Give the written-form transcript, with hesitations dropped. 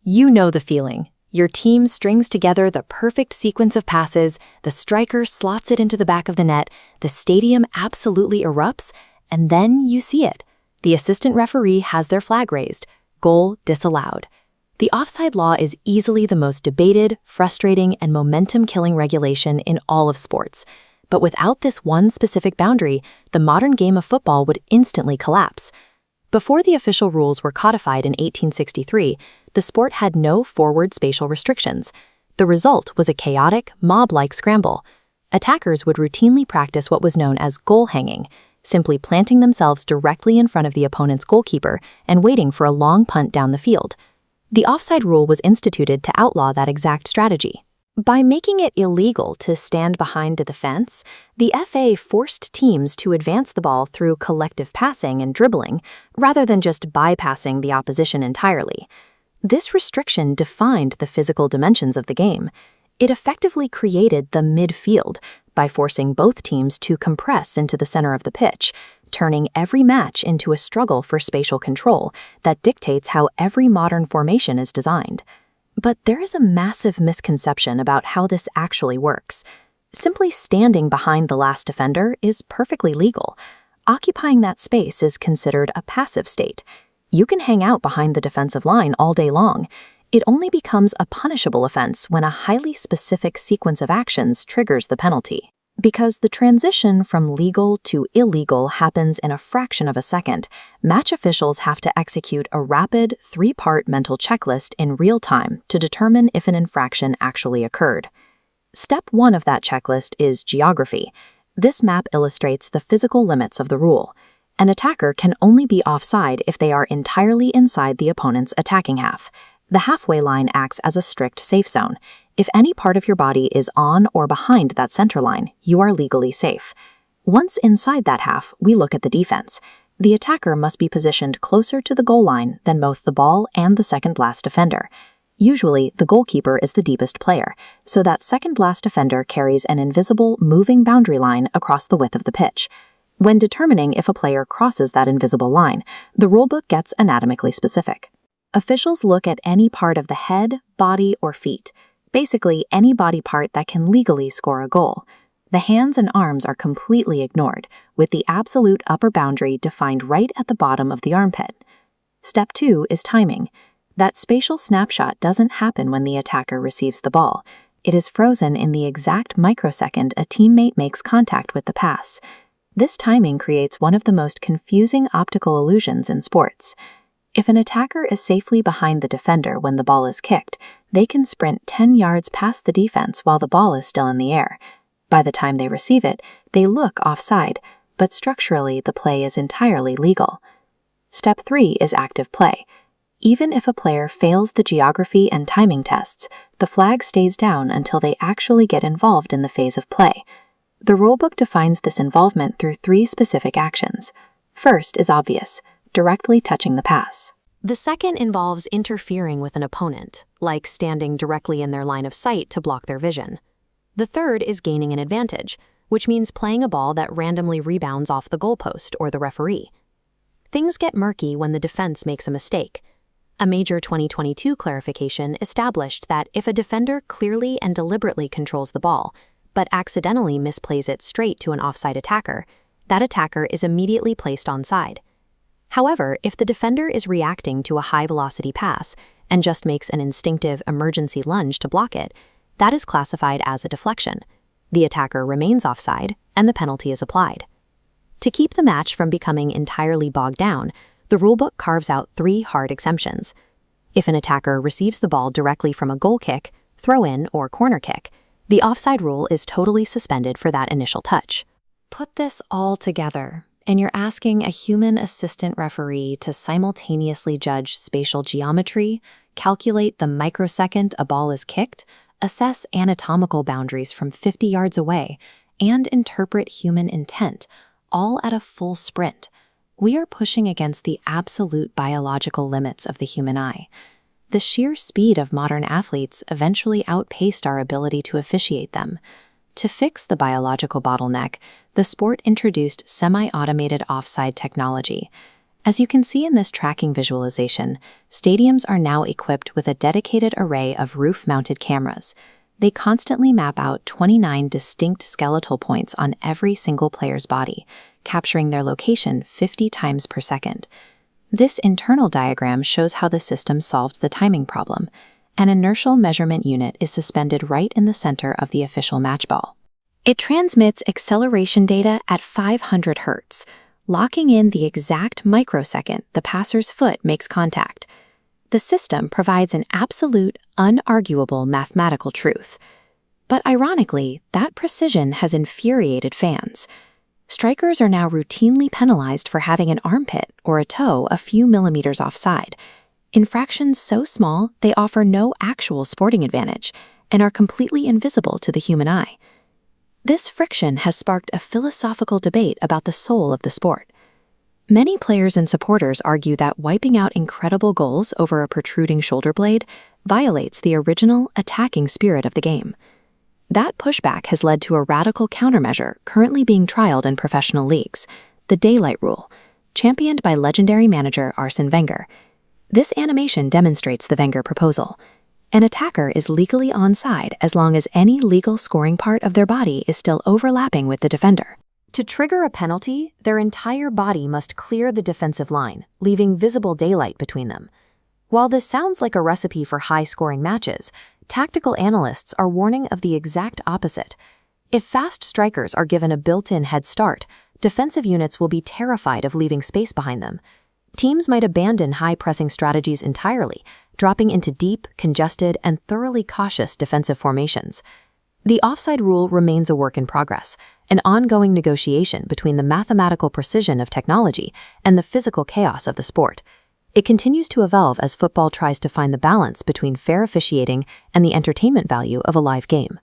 You know the feeling. Your team strings together the perfect sequence of passes, the striker slots it into the back of the net, the stadium absolutely erupts, and then you see it. The assistant referee has their flag raised. Goal disallowed. The offside law is easily the most debated, frustrating, and momentum-killing regulation in all of sports. But without this one specific boundary, the modern game of football would instantly collapse. Before the official rules were codified in 1863, the sport had no forward spatial restrictions. The result was a chaotic, mob-like scramble. Attackers would routinely practice what was known as goal hanging, simply planting themselves directly in front of the opponent's goalkeeper and waiting for a long punt down the field. The offside rule was instituted to outlaw that exact strategy. By making it illegal to stand behind the defense, the FA forced teams to advance the ball through collective passing and dribbling, rather than just bypassing the opposition entirely. This restriction defined the physical dimensions of the game. It effectively created the midfield by forcing both teams to compress into the center of the pitch, turning every match into a struggle for spatial control that dictates how every modern formation is designed. But there is a massive misconception about how this actually works. Simply standing behind the last defender is perfectly legal. Occupying that space is considered a passive state. You can hang out behind the defensive line all day long. It only becomes a punishable offense when a highly specific sequence of actions triggers the penalty. Because the transition from legal to illegal happens in a fraction of a second, match officials have to execute a rapid, three-part mental checklist in real time to determine if an infraction actually occurred. Step 1 of that checklist is geography. This map illustrates the physical limits of the rule. An attacker can only be offside if they are entirely inside the opponent's attacking half. The halfway line acts as a strict safe zone. If any part of your body is on or behind that center line, you are legally safe. Once inside that half, we look at the defense. The attacker must be positioned closer to the goal line than both the ball and the second last defender. Usually, the goalkeeper is the deepest player, so that second last defender carries an invisible, moving boundary line across the width of the pitch. When determining if a player crosses that invisible line, the rulebook gets anatomically specific. Officials look at any part of the head, body, or feet. Basically, any body part that can legally score a goal. The hands and arms are completely ignored, with the absolute upper boundary defined right at the bottom of the armpit. Step 2 is timing. That spatial snapshot doesn't happen when the attacker receives the ball. It is frozen in the exact microsecond a teammate makes contact with the pass. This timing creates one of the most confusing optical illusions in sports. If an attacker is safely behind the defender when the ball is kicked, they can sprint 10 yards past the defense while the ball is still in the air. By the time they receive it, they look offside, but structurally the play is entirely legal. Step 3 is active play. Even if a player fails the geography and timing tests, the flag stays down until they actually get involved in the phase of play. The rulebook defines this involvement through 3 specific actions. First is obvious, directly touching the pass. The second involves interfering with an opponent, like standing directly in their line of sight to block their vision. The third is gaining an advantage, which means playing a ball that randomly rebounds off the goalpost or the referee. Things get murky when the defense makes a mistake. A major 2022 clarification established that if a defender clearly and deliberately controls the ball, but accidentally misplays it straight to an offside attacker, that attacker is immediately placed onside. However, if the defender is reacting to a high-velocity pass and just makes an instinctive emergency lunge to block it, that is classified as a deflection. The attacker remains offside, and the penalty is applied. To keep the match from becoming entirely bogged down, the rulebook carves out 3 hard exemptions. If an attacker receives the ball directly from a goal kick, throw-in, or corner kick, the offside rule is totally suspended for that initial touch. Put this all together, and you're asking a human assistant referee to simultaneously judge spatial geometry, calculate the microsecond a ball is kicked, assess anatomical boundaries from 50 yards away, and interpret human intent, all at a full sprint. We are pushing against the absolute biological limits of the human eye. The sheer speed of modern athletes eventually outpaced our ability to officiate them. To fix the biological bottleneck, the sport introduced semi-automated offside technology. As you can see in this tracking visualization, stadiums are now equipped with a dedicated array of roof-mounted cameras. They constantly map out 29 distinct skeletal points on every single player's body, capturing their location 50 times per second. This internal diagram shows how the system solved the timing problem. An inertial measurement unit is suspended right in the center of the official match ball. It transmits acceleration data at 500 Hz, locking in the exact microsecond the passer's foot makes contact. The system provides an absolute, unarguable mathematical truth. But ironically, that precision has infuriated fans. Strikers are now routinely penalized for having an armpit or a toe a few millimeters offside, infractions so small they offer no actual sporting advantage and are completely invisible to the human eye. This friction has sparked a philosophical debate about the soul of the sport. Many players and supporters argue that wiping out incredible goals over a protruding shoulder blade violates the original attacking spirit of the game. That pushback has led to a radical countermeasure currently being trialed in professional leagues, the daylight rule, championed by legendary manager Arsene Wenger. This animation demonstrates the Wenger proposal. An attacker is legally onside as long as any legal scoring part of their body is still overlapping with the defender. To trigger a penalty, their entire body must clear the defensive line, leaving visible daylight between them. While this sounds like a recipe for high-scoring matches, tactical analysts are warning of the exact opposite. If fast strikers are given a built-in head start, defensive units will be terrified of leaving space behind them. Teams might abandon high-pressing strategies entirely, dropping into deep, congested, and thoroughly cautious defensive formations. The offside rule remains a work in progress, an ongoing negotiation between the mathematical precision of technology and the physical chaos of the sport. It continues to evolve as football tries to find the balance between fair officiating and the entertainment value of a live game.